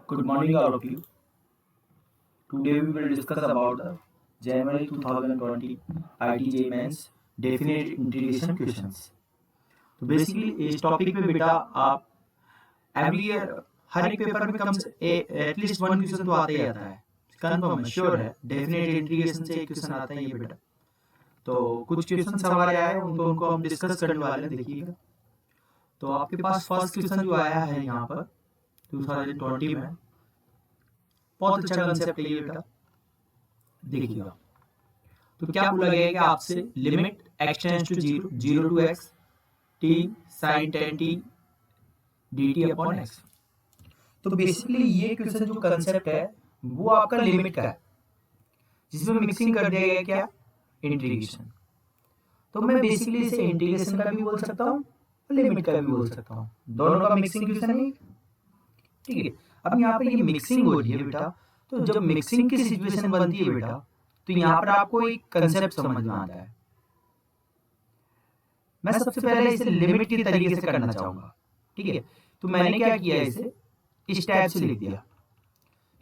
Good morning, all of you. Today we will discuss about the January 2020 ITJ Mains Definite Integration Questions. तो basically इस topic पे बेटा आप every year हर एक paper में कम से एटलीस्ट वन क्वेश्चन तो आता ही आता है, कंफर्म है, श्योर है। डेफिनेट इंटीग्रेशन से एक क्वेश्चन आता ही है बेटा। तो कुछ क्वेश्चन हमारे आए उनको हम डिस्कस करने वाले हैं, देखिएगा। तो आपके पास फर्स्ट क्वेश्चन जो आया है यहाँ पर 2020 में, बहुत अच्छा कंसेप्ट है ये बेटा, देखिएगा। तो क्या बोला गया है कि आपसे limit x tends to 0 0 to x t sin tan t dt upon x। तो बेसिकली ये क्वेश्चन जो कंसेप्ट है वो आपका लिमिट का है, जिसमें मिक्सिंग कर दिया गया क्या, इंटीग्रेशन। तो मैं बेसिकली इसे इंटीग्रेशन का भी बोल सकता हूँ और लिमिट का भी बोल सकता हूँ, दोनों का मिक्सिंग क्वेश्चन है, ठीक है। अब यहाँ पर ये मिक्सिंग हो रही है बेटा, तो जब मिक्सिंग की सिचुएशन बनती है बेटा, तो यहाँ पर आपको एक कंसेप्ट समझ में आता है। मैं सबसे पहले इसे लिमिट के तरीके से करना चाहूंगा, ठीक है। तो मैंने क्या किया, इसे इस टाइप से लिख दिया,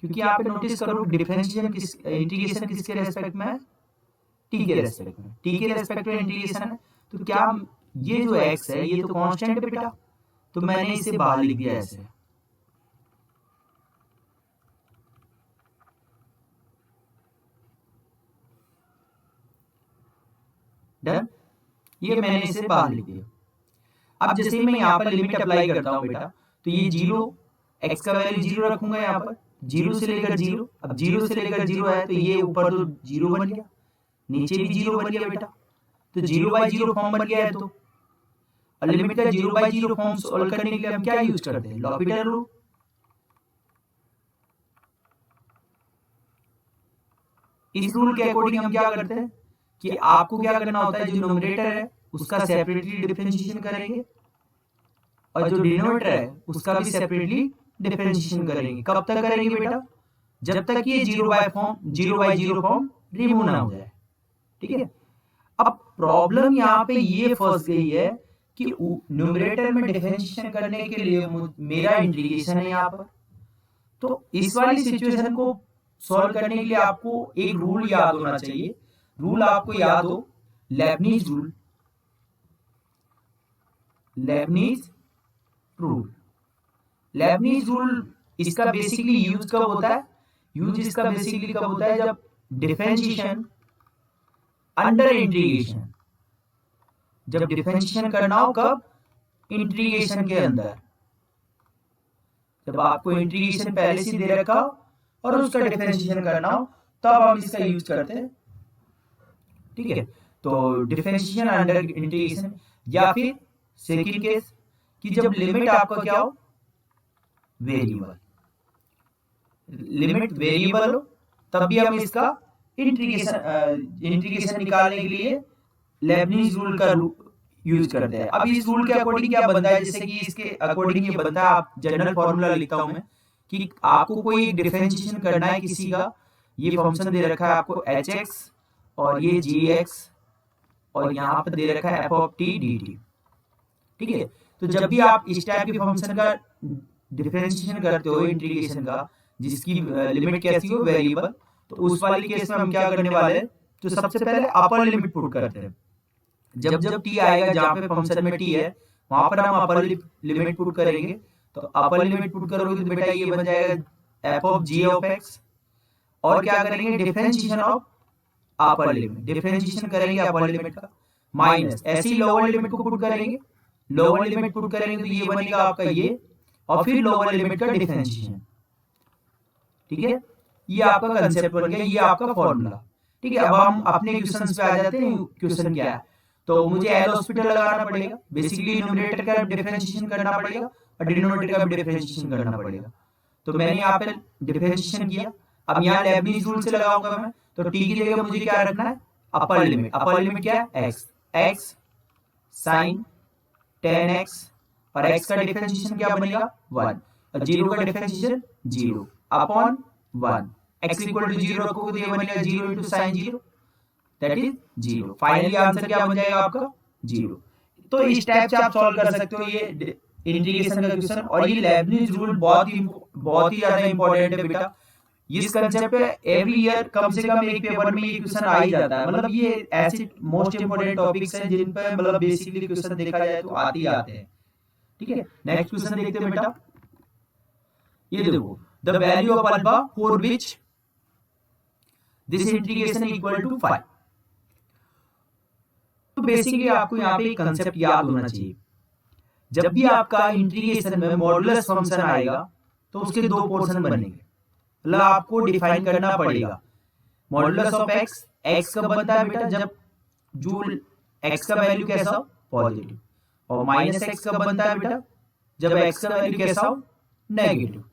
क्योंकि यहाँ पे नोटिस करो डिफरेंशिएशन इंटीग्रेशन किसके रेस्पेक्ट में है, टी के रेस्पेक्ट में, टी के रेस्पेक्ट में इंटीग्रेशन है। तो क्या ये जो एक्स है ये तो कांस्टेंट है बेटा, तो मैंने इसे बाहर लिख दिया ऐसे। डन, ये मैंने इसे बाहर लिख दिया। अब जैसे मैं यहाँ पर लिमिट अप्लाई करता हूँ बेटा, तो ये 0, x का वैल्यू 0 रखूंगा यहाँ पर, 0 से लेकर 0। अब 0 से लेकर 0 है तो ये ऊपर तो 0 बन गया, नीचे भी 0 बन गया बेटा। तो 0/0 फॉर्म बन गया है। तो लिमिट का 0/0 फॉर्म सॉल्व करने के लिए हम क्या यूज करते हैं, लॉपिटल रूल। इस रूल के अकॉर्डिंग हम क्या करते हैं कि आपको क्या करना होता है, जो न्यूमरेटर है उसका सेपरेटली डिफरेंशिएशन करेंगे और जो डिनोमिनेटर है उसका भी सेपरेटली डिफरेंशिएशन करेंगे। कब तक करेंगे बेटा, जब तक ये 0/0 फॉर्म रिमूव ना हो जाए, ठीक है। अब प्रॉब्लम यहाँ पे ये फंस गई है कि न्यूमरेटर में डिफरेंशिएशन करने के लिए मेरा इंटीग्रेशन है यहाँ पर। तो इस वाली सिचुएशन को सॉल्व करने के लिए आपको एक रूल याद होना चाहिए। रूल आपको याद हो, Lebanese rule. Lebanese rule, Lebanese rule इसका बेसिकली यूज कब होता है, यूज इसका बेसिकली कब होता है, जब डिफरेंशिएशन अंडर इंटीग्रेशन, जब डिफरेंशिएशन करना हो कब, इंटीग्रेशन के अंदर। जब आपको इंटीग्रेशन पहले से दे रखा हो और उसका डिफरेंशिएशन करना हो तब हम इसका यूज करते हैं, ठीक है। तो डिफरेंशिएशन अंडर इंटीग्रेशन, या फिर सेकंड केस कि जब लिमिट आपका क्या हो, वेरिएबल, लिमिट वेरिएबल हो, तब भी हम इसका इंटीग्रेशन निकालने के लिए लेबनीज रूल का यूज करते हैं। अब इस रूल के अकॉर्डिंग क्या बनता है, जैसे कि इसके अकॉर्डिंग ये बनता है, आप जनरल फॉर्मूला लिखता हूं मैं, कि आपको कोई डिफरेंशिएशन करना है किसी का, ये फंक्शन दे रखा है आपको hx और ये gx और यहाँ पर दे रखा है f of t dt, ठीक है। तो जब भी आप इस टाइप के फंक्शन का डिफरेंशिएशन करते हो इंटीग्रेशन का, जिसकी लिमिट कैसी हो, वेरिएबल, तो उस वाले केस में हम क्या करने वाले हैं, तो सबसे पहले अपर लिमिट पुट करते हैं। जब जब t आएगा, जहाँ पे फंक्शन में t है वहां पर हम अपर लिमिट पुट करेंगे। तो अपर लिमिट पुट करोगे तो बेटा ये बन जाएगा f of g of x, और क्या करेंगे, differentiation of upper limit, differentiation करेंगे अपर लिमिट का, माइनस ऐसे ही लोअर लिमिट को पुट करेंगे। लोअर लिमिट पुट करेंगे तो ये बनेगा आपका ये, और फिर लोअर लिमिट का डिफरेंशिएशन, ठीक है। ये आपका कंसेप्ट बन गया, ये आपका फॉर्मूला, ठीक है। अब हम अपने क्वेश्चंस पे आ जाते हैं। क्वेश्चन क्या है, तो मुझे एल हॉस्पिटल लगाना पड़ेगा, बेसिकली न्यूमरेटर का डिफरेंशिएशन करना पड़ेगा और डिनोमिनेटर का भी डिफरेंशिएशन करना पड़ेगा। तो मैंने यहाँ पे डिफरेंशिएशन किया। अब यहाँ लेबनीज रूल से लगाऊंगा मैं, तो टी की जगह मुझे क्या रखना है, अपर लिमिट। अपर लिमिट क्या है, x sin tan x, और x का डिफरेंशिएशन क्या बनेगा, 1, और 0 का differentiation 0 upon 1, x equal to 0 रखोगे तो ये बनेगा 0 into sin 0, that is 0। Finally answer क्या बन जाएगा आपका, 0। तो इस टाइप से आप सॉल्व कर सकते हो ये इंटीग्रेशन का क्वेश्चन। और ये लेबनिज रूल बहुत ही ज्यादा इंपॉर्टेंट है बेटा। इस कंसेप्ट पे एवरी ईयर कम से कम एक पेपर में ये क्वेश्चन आ ही जाता है। मतलब ये ऐसे मोस्ट इंपोर्टेंट टॉपिक्स हैं जिन पे मतलब बेसिकली क्वेश्चन देखा जाए तो आते ही आते हैं। ठीक है, नेक्स्ट क्वेश्चन देखते हैं बेटा। ये देखो, the value of alpha for which this integration equal to 5। तो बेसिकली आपको यहाँ पे एक कंसेप्ट याद होना चाहिए। जब भी आपका इंटीग्रेशन में मॉडुलस फंक्शन आएगा तो उसके दो पोर्शन बनेंगे। मतलब आपको डिफाइन करना पड़ेगा। मॉडुलस ऑफ एक्स, एक्स कब बनता है बेटा? जब जो एक्स का वैल्यू कैसा हो? पॉजिटिव। और माइनस एक्स कब बनता है बेटा? जब एक्स का वैल्यू कैसा हो? नेगेटिव।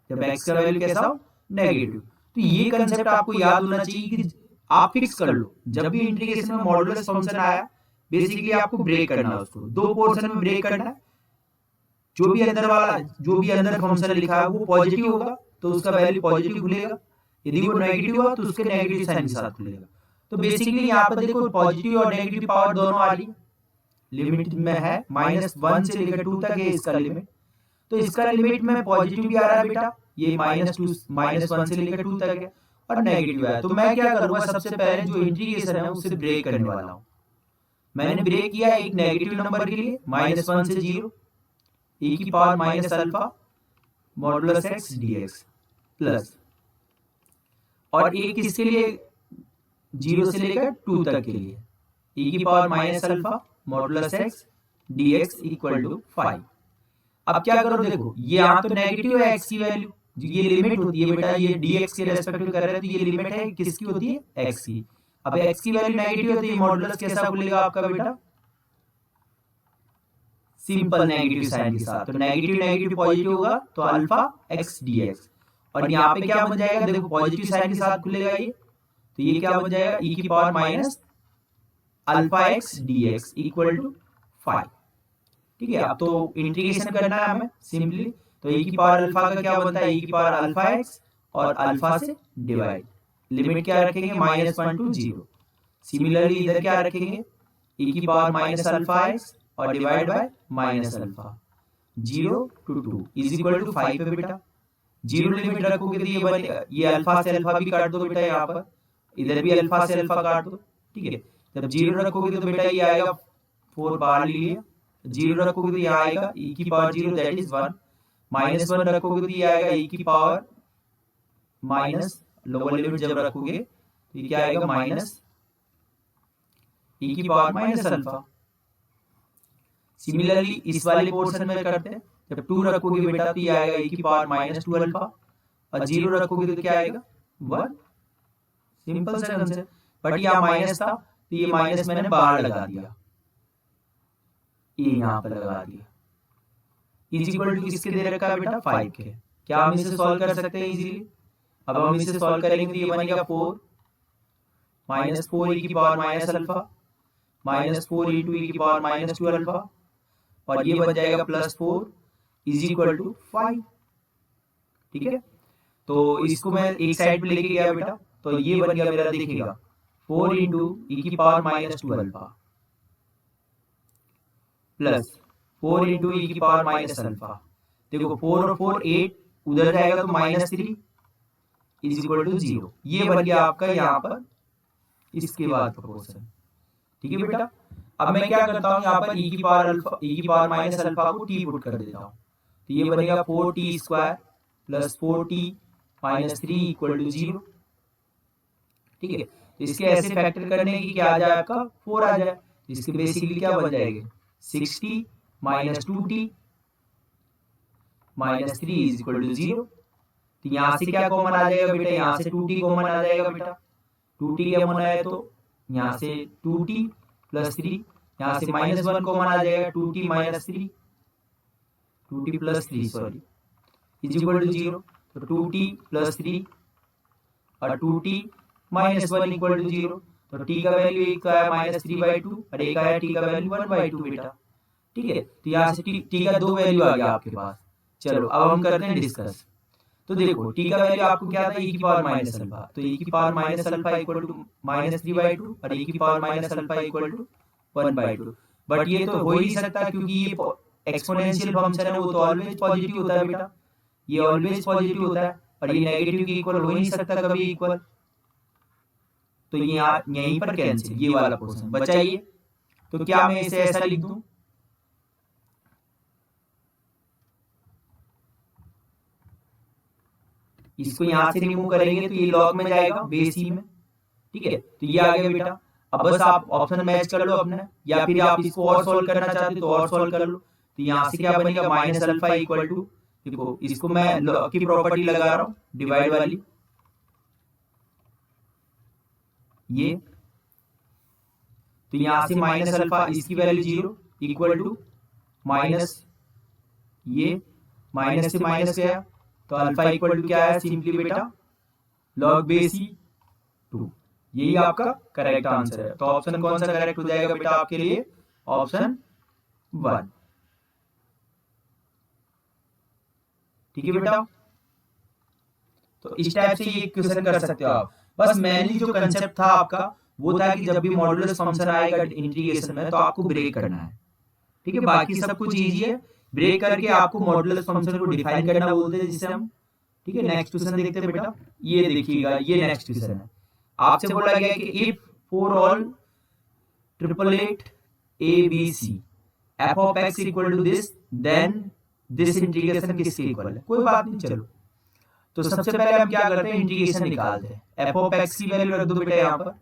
जब एक्स का वैल्यू कैसा हो? नेगेटिव। तो ये कंसेप्ट आपको याद होना चाहिए कि आप फिक्स कर लो, जब भी इंटीग्रेशन में मॉडुलस फंक्शन आया बेसिकली आपको ब्रेक करना है उसको, दो पोर्शन में ब्रेक करना है। जो भी अंदर फंक्शन लिखा है वो पॉजिटिव होगा तो उसका वैल्यू पॉजिटिव खुलेगा, यदि वो नेगेटिव हुआ तो उसके नेगेटिव साइन के साथ खुलेगा। तो बेसिकली यहाँ पर देखो पॉजिटिव और नेगेटिव पावर दोनों आ रही है। लिमिट में है -1 से लेकर 2 तक है इसका लिमिट। तो इसका लिमिट में पॉजिटिव भी आ रहा है बेटा, ये -1 से लेकर 2 तक है, और नेगेटिव है। तो मैं क्या करूंगा, सबसे पहले जो इंटीग्रेशन है उसे ब्रेक करने वाला हूं। मैंने ब्रेक किया एक नेगेटिव नंबर के लिए, -1 से 0 e की power minus alpha modulus x dx plus, और एक किसके लिए? 0 से लेकर 2 तक के लिए e की power minus alpha modulus x dx equal to 5। अब क्या करो, देखो ये यहाँ तो नेगेटिव है एक्स की वैल्यू, ये लिमिट होती है बेटा, ये डीएक्स के रेस्पेक्ट कर रहे हैं तो ये लिमिट है किसकी होती है? एक्स की। अब एक्स की वैल्यू नेगेटिव है तो ये मॉडुलस कैसा खुलेगा आपका बेटा? सिंपल नेगेटिव साइन के साथ। तो नेगेटिव नेगेटिव पॉजिटिव होगा तो अल्फा एक्स डीएक्स, और यहाँ पे क्या बन जाएगा? देखो पॉजिटिव साइन के साथ खुलेगा ये, तो ये क्या बन जाएगा? e की power minus alpha x dx equal to 5। ठीक है, अब तो इंटीग्रेशन करना है हमें सिंपली। तो e की पावर अल्फा का क्या बनता है? e की पावर अल्फा एक्स और अल्फा से डिवाइड, लिमिट क्या रखेंगे? -1 to 0। सिमिलरली इधर क्या रखेंगे? e की पावर माइनस अल्फा एक्स और divide by minus alpha 0 to 2 is equal to 5 है बेटा। 0 लिमिट रखोगे तो ये बनेगा, ये अल्फा से अल्फा भी काट दो बेटा, यहाँ पर इधर भी अल्फा से अल्फा काट दो। ठीक है, जब 0 रखोगे तो बेटा ये आएगा 4 बाहर लिए, 0 रखोगे तो ये आएगा e की पावर 0 दैट इज 1, -1 रखोगे तो ये आएगा e की पावर माइनस, लोअर लिमिट जब रखोगे तो ये क्या आएगा? माइनस e की पावर माइनस अल्फा। सिमिलरली इस वाले पोर्शन में करते हैं, जब 2 रखोगे बेटा तो ये आएगा e की पावर -2 अल्फा, और 0 रखोगे तो क्या आएगा? 1। सिंपल सा कंसेप्ट। बट यहाँ माइनस था तो ये माइनस मैंने बाहर लगा दिया, ये यहाँ पर लगा दिया। इज इक्वल टू किसके दे रखा है बेटा? 5 के। क्या हम इसे सॉल्व कर सकते हैं इजीली? अब हम इसे सॉल्व करेंगे तो ये बनेगा 4 -4 e की power minus alpha -4 into e की पावर -2 अल्फा, और ये बन जाएगा +4 इज इक्वल टू 5। ठीक है, तो इसको मैं एक साइड पे लेके गया बेटा, तो ये बन गया मेरा, देखिएगा 4 इंटू e की power -2 alpha plus 4 into e की पावर माइनस अल्फा। देखो 4 और 4 8, उधर जाएगा तो -3 इज इक्वल टू 0। ये बन गया आपका यहाँ पर इसके बाद प्रोपोर्शन। ठीक है बेटा, अब मैं क्या करता हूँ, यहाँ पर e की पावर माइनस अल्फा को t पुट कर देता हूँ, तो ये बनेगा 4t square plus 4t minus 3 equal to 0। ठीक है, तो इसके ऐसे फैक्टर करने की क्या आ जाए आपका? 4 आ जाए। इसके बेसिकली क्या बन जाएंगे? 6t minus 2t minus 3 is equal to 0। तो यहाँ से क्या कॉमन आ जाएगा बेटा? यहाँ से 2t कॉमन आ जाएगा बेटा। 2t कॉमन आया तो यहाँ से 2t प्लस 3, यहाँ से -1 कॉमन आ जाएगा, 2t minus 3, 2t plus 3 sorry is equal to 0। तो 2t प्लस 3 और 2t माइनस 1 इक्वल टू 0। तो t का वैल्यू एक का है -3/2 और एक आया t का वैल्यू 1/2 बेटा। ठीक है, तो यहाँ से t का 2 वैल्यू आ गया आपके पास। चलो अब हम करते हैं डिस्कस। तो देखो t का वैल्यू आपको क्या था? e की पावर माइनस अल्फा, तो e की power minus alpha equal to -3/2 और e की power minus alpha equal to 1/2। But ये तो हो ही नहीं सकता क्योंकि ये एक्सपोनेंशियल फंक्शन है, वो तो ऑलवेज पॉजिटिव होता है बेटा, ये ऑलवेज पॉजिटिव होता है, और ये नेगेटिव के इक्वल हो ही नहीं सकता कभी इक्वल। तो ये यहीं पर कैंसिल, ये वाला पोर्शन बचा ये। तो क्या मैं इसे ऐसा लिख दूं, इसको यहां से रिमूव करेंगे तो ये लॉग में जाएगा बेस ई में, ठीक है। तो ये आ गया बेटा। अब बस आप ऑप्शन मैच कर लो अपने, या फिर आप इसको और सॉल्व करना चाहते हो तो और सॉल्व कर लो। तो यहाँ से क्या बनेगा, माइनस अल्फा इक्वल टू, देखो इसको मैं लॉग की प्रॉपर्टी लगा रहा हूँ डिवाइड वाली, ये तो यहां से माइनस अल्फा इसकी वैल्यू 0 इक्वल टू माइनस, ये माइनस से माइनस गया तो अल्फा इक्वल टू क्या है, सिंपली बेटा लॉग बेस ई 2। यही आपका करेक्ट आंसर है। तो ऑप्शन कौन सा करेक्ट हो जाएगा बेटा आपके लिए, ऑप्शन 1, ठीक है बेटा। तो इस टाइप से ये क्वेश्चन कर सकते हो आप। बस मेनली जो कंसेप्ट था आपका वो था कि जब भी मॉडुलस फंक्शन आएगा इंटीग्रेशन में तो आपको ब्रेक करना है, ठीक है। बाकी सब कुछ इजी है, ब्रेक करके आपको मॉडुलस फंक्शन को डिफाइन करना बोलते हैं जिसे हम, ठीक है। नेक्स्ट क्वेश्चन देखते हैं बेटा, ये देखिएगा, ये नेक्स्ट क्वेश्चन है। आपसे बोला गया कि if for all triplet a b c f of x equal to this, then this integration किसके इक्वल है। कोई बात नहीं, चलो तो सबसे पहले हम क्या करते हैं, इंटीग्रेशन निकालते हैं। एफ ऑफ एक्स की वैल्यू रख दो बेटा यहाँ पर,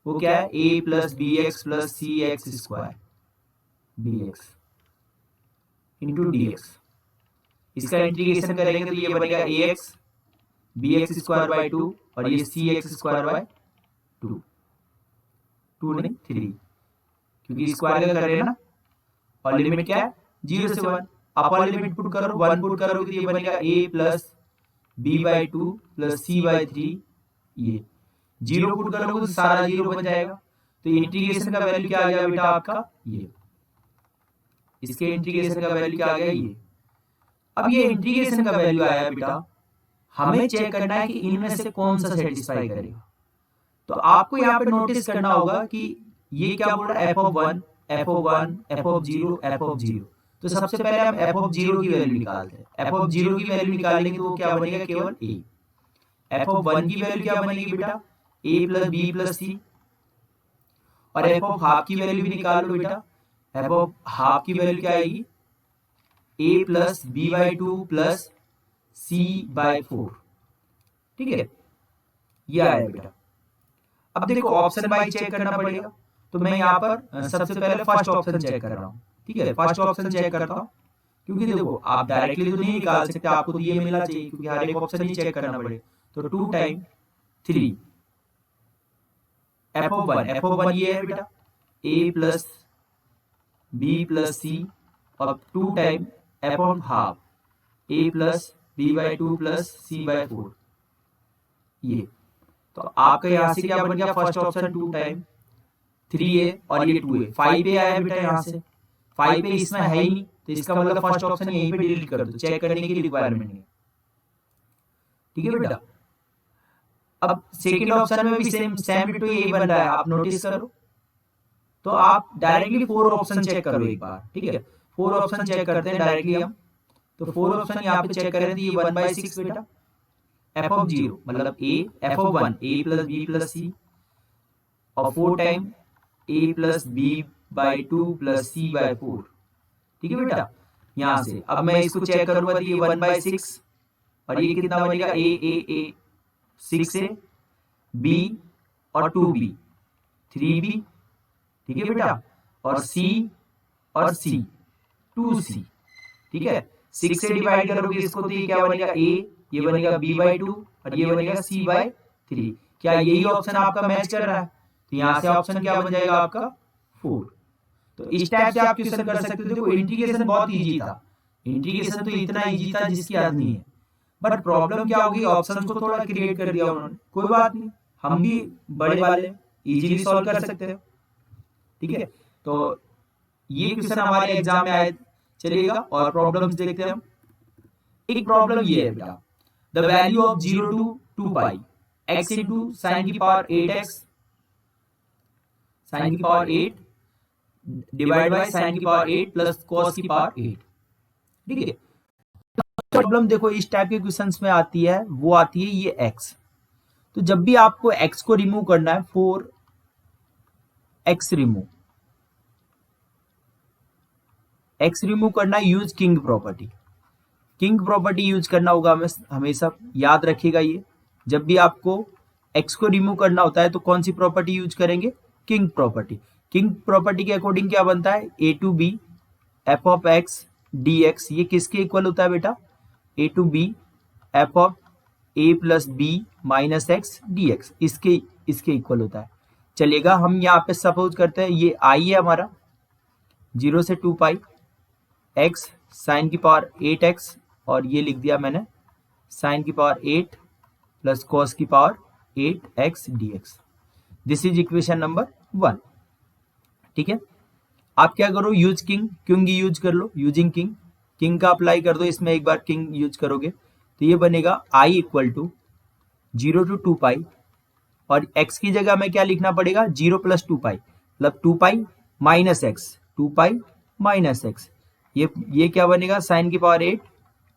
वो क्या है, A plus B X plus C X square B X into D X. इसका इंटीग्रेशन करेंगे तो ये बनेगा A X B X square by 2 और ये सी एक्स स्क्वायर बाई 2, 2 नहीं 3, क्योंकि स्क्वायर का कर रहे हैं ना। और लिमिट क्या है, 0 से 1। अपर लिमिट पुट करो, 1 पुट करोगे तो ये बनेगा a plus B by 2 plus C by 3, ये 0 पुट करोगे तो सारा 0 बन जाएगा। तो इंटीग्रेशन का वैल्यू क्या आ गया बेटा आपका, ये इसके इंटीग्रेशन का वैल्यू क्या आ गया, ये। अब ये इंटीग्रेशन का वैल्यू आया बेटा, हमें चेक करना है कि इनमें से कौन सा सेटिस्फाई करेगा। तो आपको यहाँ पे नोटिस करना होगा कि ये क्या बोल रहा है, F of 1 f of 1 f of 0 F of 0। तो सबसे पहले हम एफ ऑफ 0 की वैल्यू निकालते हैं। एफ ऑफ 0 की वैल्यू निकालेंगे तो वो क्या बनेगा, केवल ए। एफ ऑफ 1 की वैल्यू क्या बनेगी बेटा, ए प्लस बी प्लस सी। और एफ ऑफ हाफ की वैल्यू भी निकाल लो बेटा। एफ ऑफ हाफ की वैल्यू क्या आएगी, A plus B by 2 plus C by 4, ठीक है। ये आया बेटा। अब देखो ऑप्शन वाइज चेक करना पड़ेगा, तो मैं यहाँ पर सबसे पहले फर्स्ट ऑप्शन चेक कर रहा हूँ, ठीक है। फर्स्ट ऑप्शन चेक करता हूँ, क्योंकि देखो आप डायरेक्टली तो नहीं निकाल सकते, आपको तो ये मिलना चाहिए क्योंकि हर एक ऑप्शन ही चेक करना पड़ेगा। तो 2 time 3 f of 1, f of 1 ये है बेटा ए प्लस बी प्लस सी, और 2 time f of half a plus B by 2 plus C by 4, ये। तो आपका यहाँ से क्या बन गया, फर्स्ट ऑप्शन 2 टाइम 3 है और ये 2 है, 5 ए आया बेटा यहाँ से। 5 ए इसमें है ही नहीं, तो इसका मतलब फर्स्ट ऑप्शन यहीं पे डिलीट कर दो, चेक करने की रिक्वायरमेंट नहीं, ठीक है बेटा। अब सेकंड ऑप्शन में भी सेम डिटो यही बन रहा है, आप नोटिस करो। तो आप डायरेक्टली 4 ऑप्शन चेक करो एक बार, ठीक है। 4 ऑप्शन चेक करते हैं डायरेक्टली हम। तो 4 ऑप्शन यहाँ पे चेक करें तो ये 1/6 बेटा, एफ ऑफ 0 मतलब A, F of 1 A plus B plus सी, और 4 time A plus B by 2 plus C by 4, ठीक है बेटा। यहां से अब मैं इसको चेक करूंगा तो ये 1/6 और ये कितना बनेगा, ए 6 ए बी और 2b 3b, ठीक है बेटा। और c और c 2c, ठीक है। 6 से डिवाइड करोगे इसको तो ये क्या बनेगा, a, ये बनेगा b बाई 2 और ये बनेगा c बाई 3। क्या यही ऑप्शन आपका मैच कर रहा है, तो यहाँ से ऑप्शन क्या बन जाएगा आपका 4। तो इस टाइप से आप क्वेश्चन कर सकते हो। देखो इंटीग्रेशन बहुत इजी था, इंटीग्रेशन तो इतना इजी था जिसकी याद नहीं है, बट प्रॉब्लम क्या होगी, ऑप्शन को थोड़ा क्रिएट कर दिया उन्होंने। कोई बात नहीं, हम भी बड़े वाले इजीली सॉल्व कर सकते हैं, ठीक है। तो ये क्वेश्चन हमारे एग्जाम में आए चलेगा। और प्रॉब्लम्स देखते हैं हम। एक प्रॉब्लम ये है बेटा, the value of 0 to 2 pi x into sine की पावर 8x साइन की पावर 8 डिवाइड बाय साइन की पावर 8 प्लस कॉस की पावर 8। ठीक है, प्रॉब्लम देखो इस टाइप के क्वेश्चंस में आती है, वो आती है ये x। तो जब भी आपको x को रिमूव करना है, 4x रिमूव, x रिमूव करना है, use king property. King property use करना होगा हमें हमेशा, याद रखिएगा ये। जब भी आपको x को रिमूव करना होता है तो कौन सी प्रॉपर्टी यूज करेंगे? King property. किंग प्रॉपर्टी के अकॉर्डिंग क्या बनता है? a to b f of x d x, ये किसके इक्वल होता है बेटा? a to b f of a plus b minus x d x, इसके इक्वल होता है। चलेगा, हम यहाँ पे सपोज करते हैं ये i है हमारा, 0 से 2 पाई x साइन की पावर 8x, और ये लिख दिया मैंने साइन की पावर 8 प्लस कॉस की power 8x dx। This is equation number 1। ठीक है, आप क्या करो, यूज किंग, किंग यूज कर लो, यूजिंग किंग, किंग का अप्लाई कर दो इसमें, एक बार किंग यूज करोगे तो ये बनेगा i इक्वल टू 0 टू 2 पाई, और x की जगह में क्या लिखना पड़ेगा? 0 प्लस 2 पाई, मतलब 2 pi minus x, 2 pi minus x, ये क्या बनेगा? साइन की पावर 8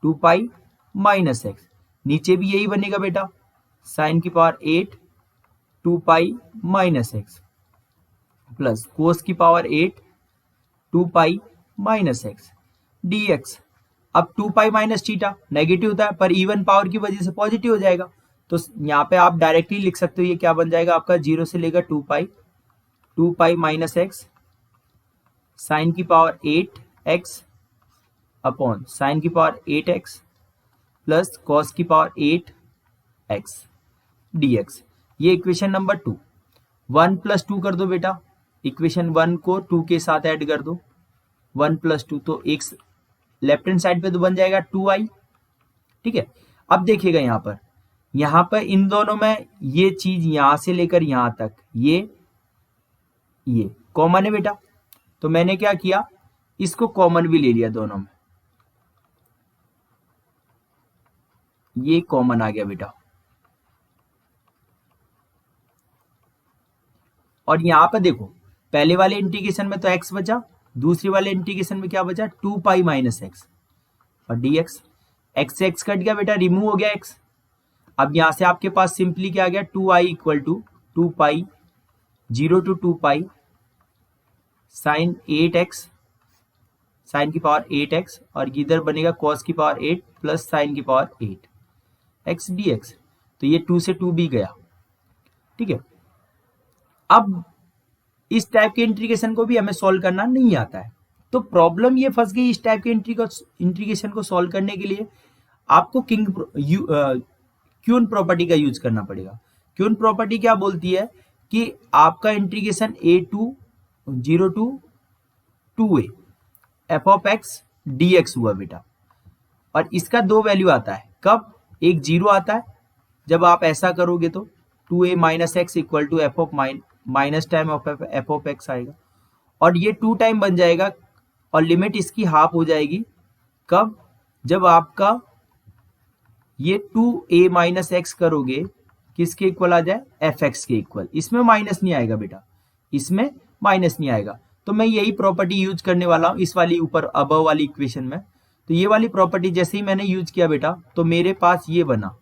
2 पाई माइनस एक्स, नीचे भी यही बनेगा बेटा, साइन की power 8 2 pi minus x plus cos की power 8 2 pi minus x d x. अब 2 पाई माइनस थीटा नेगेटिव होता है, पर इवन पावर की वजह से पॉजिटिव हो जाएगा, तो यहाँ पे आप डायरेक्टली लिख सकते हो, ये क्या बन जाएगा आपका? 0 से लेकर 2 पाई माइनस एक्स साइन की पावर 8x अपॉन साइन की पावर 8x प्लस कॉस की पावर 8x dx। ये इक्वेशन नंबर 2। 1 प्लस 2 कर दो बेटा, इक्वेशन 1 को 2 के साथ ऐड कर दो, 1 प्लस 2, तो एक लेफ्ट हैंड साइड पे तो बन जाएगा 2i। ठीक है, अब देखिएगा यहाँ पर इन दोनों में ये चीज यहां से लेकर यहां तक ये कॉमन है बेटा, तो मैंने क्या किया, इसको कॉमन भी ले लिया दोनों में, ये कॉमन आ गया बेटा। और यहां पर देखो, पहले वाले इंटीग्रेशन में तो x बचा, दूसरे वाले इंटीग्रेशन में क्या बचा? 2 पाई माइनस एक्स और dx। x से x कट गया बेटा, रिमूव हो गया x। अब यहां से आपके पास सिंपली क्या आ गया? 2i equal to 2 pi 0 to 2 pi sine 8x, sine की पावर 8x, और इधर बनेगा कॉस की पावर 8 प्लस साइन की पावर 8x dx। तो ये 2 से 2 भी गया। ठीक है, अब इस टाइप के इंटीग्रेशन को भी हमें सॉल्व करना नहीं आता है, तो प्रॉब्लम ये फंस गई। इस टाइप के इंटीग्रेशन को सॉल्व करने के लिए आपको क्यून प्रॉपर्टी का यूज करना पड़ेगा। क्यून प्रॉपर्टी क्या बोलती है कि आपका integration a to 0 to 2a f of x d x हुआ बेटा, और इसका 2 वैल्यू आता है, कब? एक 0 आता है जब आप ऐसा करोगे तो 2a minus x equal to f of minus time of f of x आएगा, और ये 2 टाइम बन जाएगा, और लिमिट इसकी हाफ हो जाएगी, कब? जब आपका ये 2a माइनस एक्स करोगे किसके इक्वल आ जाए? एफ एक्स के इक्वल। इसमें माइनस नहीं आएगा बेटा, इसमें माइनस नहीं आएगा, तो मैं यही प्रॉपर्टी यूज करने वाला हूं इस वाली ऊपर अबव वाली इक्वेशन में। तो ये वाली प्रॉपर्टी जैसे ही मैंने यूज किया बेटा, तो मेरे पास ये बना,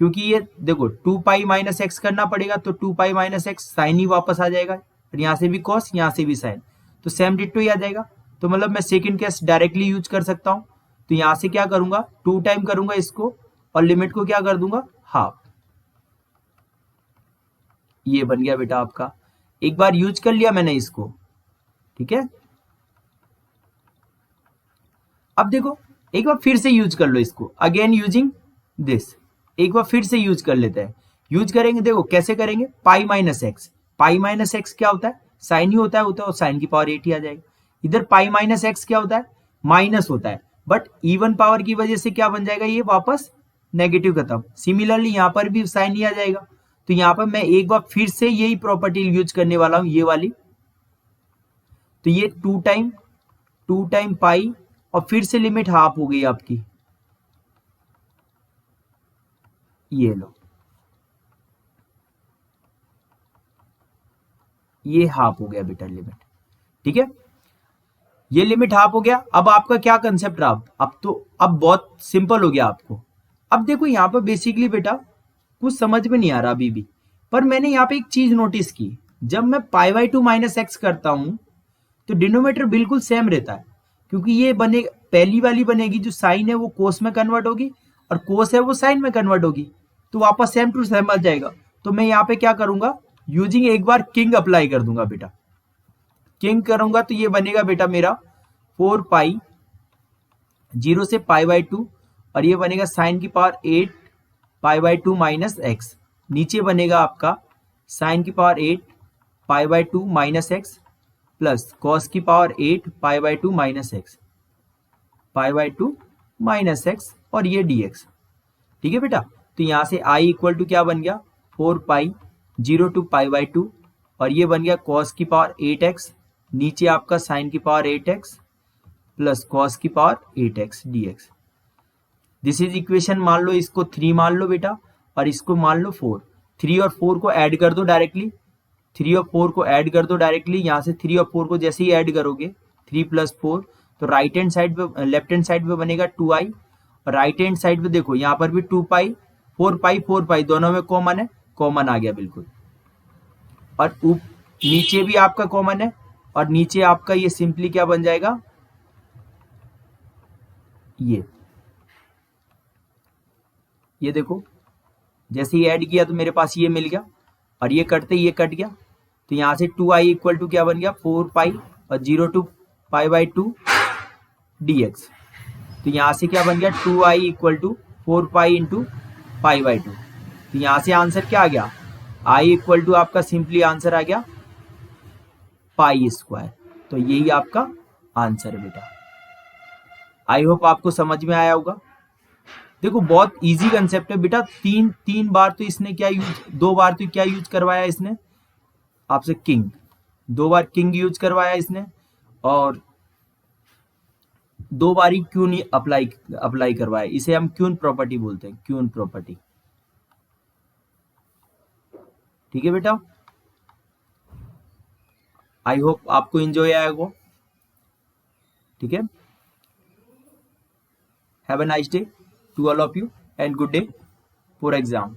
क्योंकि ये देखो 2 पाई माइनस एक्स करना पड़ेगा, तो 2 पाई माइनस एक्स साइन ही वापस आ जाएगा, और यहाँ से भी कॉस, यहाँ से भी साइन, तो सेम डिट्टो ही आ जाएगा। तो मतलब मैं सेकंड केस डायरेक्टली यूज कर सकता हूँ। तो यहाँ से क्या करूंगा, 2 टाइम करूंगा इसको, और लिमिट को क्या कर दूंगा? हाफ। ये बन गया बेटा आपका, एक बार यूज कर लिया मैंने इसको। ठीक है, अब देखो एक बार फिर से यूज कर लो इसको, अगेन यूजिंग दिस, एक बार फिर से यूज कर लेते हैं। यूज करेंगे, देखो कैसे करेंगे, पाई माइनस एक्स, पाई माइनस एक्स क्या होता है? साइन ही होता है, और साइन की पावर 8 ही आ जाएगा। इधर पाई माइनस एक्स क्या होता है? माइनस होता है, बट इवन पावर की वजह से क्या बन जाएगा? ये वापस नेगेटिव खत्म। सिमिलरली यहाँ पर भी साइन ही आ जाएगा, तो यहाँ पर मैं एक बार फिर से यही प्रॉपर्टी यूज करने वाला हूं, ये वाली। तो ये 2 टाइम पाई, और फिर से लिमिट हाफ हो गई आपकी, ये लो, ये हाफ हो गया बेटा लिमिट। ठीक है, ये लिमिट हाफ हो गया। अब आपका क्या कंसेप्ट रहा, अब बहुत सिंपल हो गया आपको। अब देखो यहाँ पर बेसिकली बेटा कुछ समझ में नहीं आ रहा अभी भी, पर मैंने यहाँ पे एक चीज नोटिस की, जब मैं पाई बाई टू माइनस एक्स करता हूं तो डिनोमीटर बिल्कुल सेम रहता है, क्योंकि ये बने पहली वाली बनेगी जो साइन है वो कोस में कन्वर्ट होगी और कोस है वो साइन में कन्वर्ट होगी, तो वापस सेम टू सेम आ जाएगा। तो मैं यहाँ पे क्या करूंगा, यूजिंग एक बार किंग अप्लाई कर दूंगा बेटा। किंग करूंगा तो ये बनेगा बेटा मेरा 4 पाई 0 से पाई बाई टू, और ये बनेगा साइन की power 8 pi by two minus x. नीचे बनेगा आपका साइन की power 8 pi by two minus x plus cos की power 8 pi by two minus x, pi by two minus x और ये डी एक्स। ठीक है बेटा, तो यहाँ से आई इक्वल टू क्या बन गया 4 पाई 0 टू पाई बाई टू, और ये बन गया कॉस की पावर 8x, नीचे आपका साइन की पावर 8x प्लस कॉस की power 8x dx। This is equation, मान लो इसको 3 मान लो बेटा और इसको मान लो 4। 3 और 4 को ऐड कर दो डायरेक्टली, 3 और 4 को ऐड कर दो डायरेक्टली। यहाँ से 3 और 4 को जैसे ही ऐड करोगे 3 प्लस 4, तो राइट हैंड साइड पे लेफ्ट हैंड साइड पे बनेगा 2i, और राइट हैंड साइड पे देखो यहाँ पर भी 2 पाई 4 पाई दोनों में कॉमन है, कॉमन आ गया बिल्कुल। और नीचे भी आपका कॉमन है, और नीचे आपका ये सिंपली क्या बन जाएगा, ये देखो जैसे ही ऐड किया तो मेरे पास ये मिल गया, और ये कटते ये कट गया, तो यहाँ से 2i इक्वल टू क्या बन गया 4 पाई और 0 to pi by two dx। तो यहाँ से क्या बन गया 2i equal to 4 pi into pi by two. तो यहाँ से आंसर क्या आ गया, i इक्वल टू आपका सिंपली आंसर आ गया पाई स्क्वायर। तो यही आपका आंसर है बेटा। आई होप आपको समझ में आया होगा। देखो बहुत इजी कंसेप्ट है बेटा, तीन बार तो इसने क्या यूज, 2 बार तो क्या यूज करवाया इसने आपसे, किंग। 2 बार किंग यूज करवाया इसने, और 2 बार ही क्यून अप्लाई करवाया। इसे हम क्यून प्रॉपर्टी बोलते हैं, क्यून प्रॉपर्टी। ठीक है बेटा, आई होप आपको एंजॉय आया होगा। ठीक है, have a nice day to all of you and good day for exam.